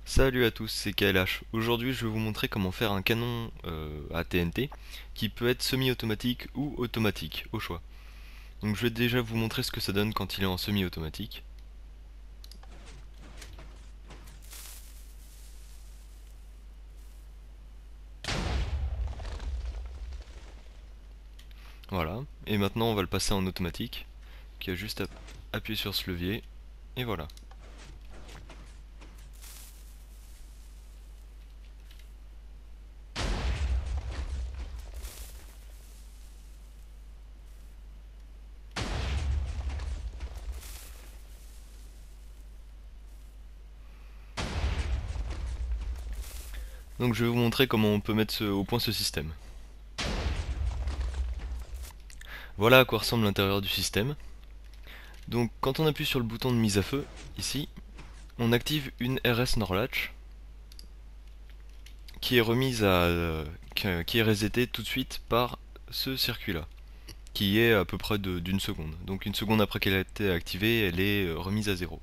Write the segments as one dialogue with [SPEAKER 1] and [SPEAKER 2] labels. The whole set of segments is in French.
[SPEAKER 1] Salut à tous, c'est KLH. Aujourd'hui, je vais vous montrer comment faire un canon à TNT qui peut être semi-automatique ou automatique, au choix. Donc je vais déjà vous montrer ce que ça donne quand il est en semi-automatique. Voilà, et maintenant on va le passer en automatique, qui a juste à appuyer sur ce levier, et voilà. Donc je vais vous montrer comment on peut mettre au point ce système. Voilà à quoi ressemble l'intérieur du système. Donc quand on appuie sur le bouton de mise à feu, ici, on active une RS Norlatch, qui est remise qui est resetée tout de suite par ce circuit là, qui est à peu près d'une seconde. Donc une seconde après qu'elle a été activée, elle est remise à zéro.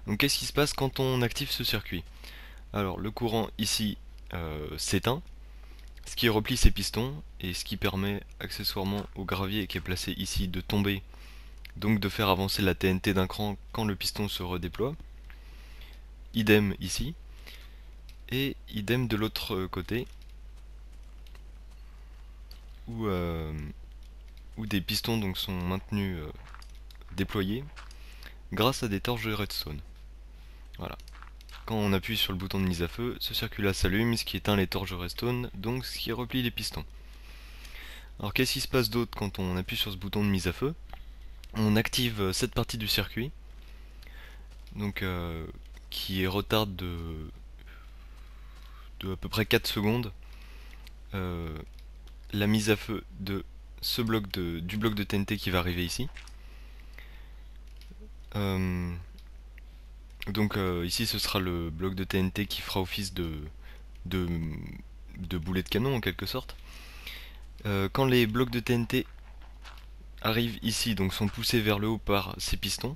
[SPEAKER 1] Donc qu'est-ce qui se passe quand on active ce circuit? Alors le courant ici s'éteint, ce qui replie ses pistons et ce qui permet accessoirement au gravier qui est placé ici de tomber, donc de faire avancer la TNT d'un cran quand le piston se redéploie. Idem ici, et idem de l'autre côté, où des pistons donc sont maintenus déployés grâce à des torches de redstone. Voilà. Quand on appuie sur le bouton de mise à feu, ce circuit-là s'allume, ce qui éteint les torches de redstone, donc ce qui replie les pistons. Alors qu'est-ce qui se passe d'autre quand on appuie sur ce bouton de mise à feu? On active cette partie du circuit, donc qui est retarde de à peu près 4 secondes la mise à feu de ce du bloc de TNT qui va arriver ici. Donc ici ce sera le bloc de TNT qui fera office de, de boulet de canon en quelque sorte. Quand les blocs de TNT arrivent ici, donc sont poussés vers le haut par ces pistons,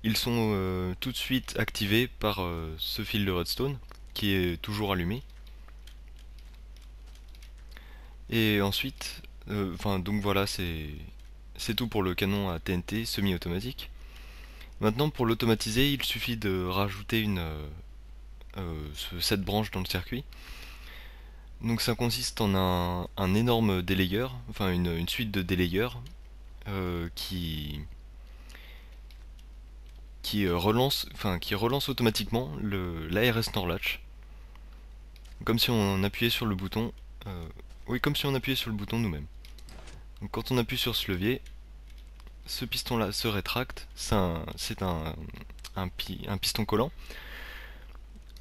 [SPEAKER 1] ils sont tout de suite activés par ce fil de redstone qui est toujours allumé. Et ensuite, donc voilà, c'est tout pour le canon à TNT semi-automatique. Maintenant, pour l'automatiser, il suffit de rajouter cette branche dans le circuit. Donc ça consiste en un énorme délayeur, enfin une suite de délayeurs qui relance automatiquement l'ARS Norlatch, comme si on appuyait sur le bouton, oui, comme si on appuyait sur le bouton nous-mêmes. Donc quand on appuie sur ce levier, ce piston-là se rétracte, c'est un piston collant.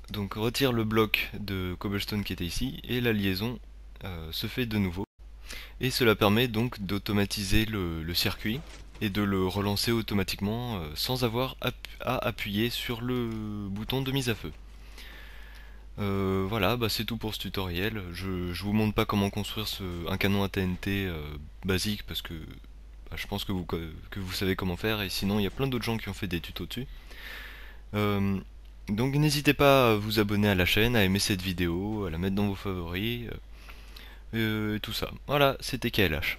[SPEAKER 1] Donc retire le bloc de cobblestone qui était ici et la liaison se fait de nouveau. Et cela permet donc d'automatiser le circuit et de le relancer automatiquement sans avoir à appuyer sur le bouton de mise à feu. Voilà, bah c'est tout pour ce tutoriel. Je vous montre pas comment construire un canon à TNT basique parce que je pense que vous savez comment faire, et sinon il y a plein d'autres gens qui ont fait des tutos dessus. Euh, donc n'hésitez pas à vous abonner à la chaîne, à aimer cette vidéo, à la mettre dans vos favoris, et tout ça. Voilà, c'était KLH.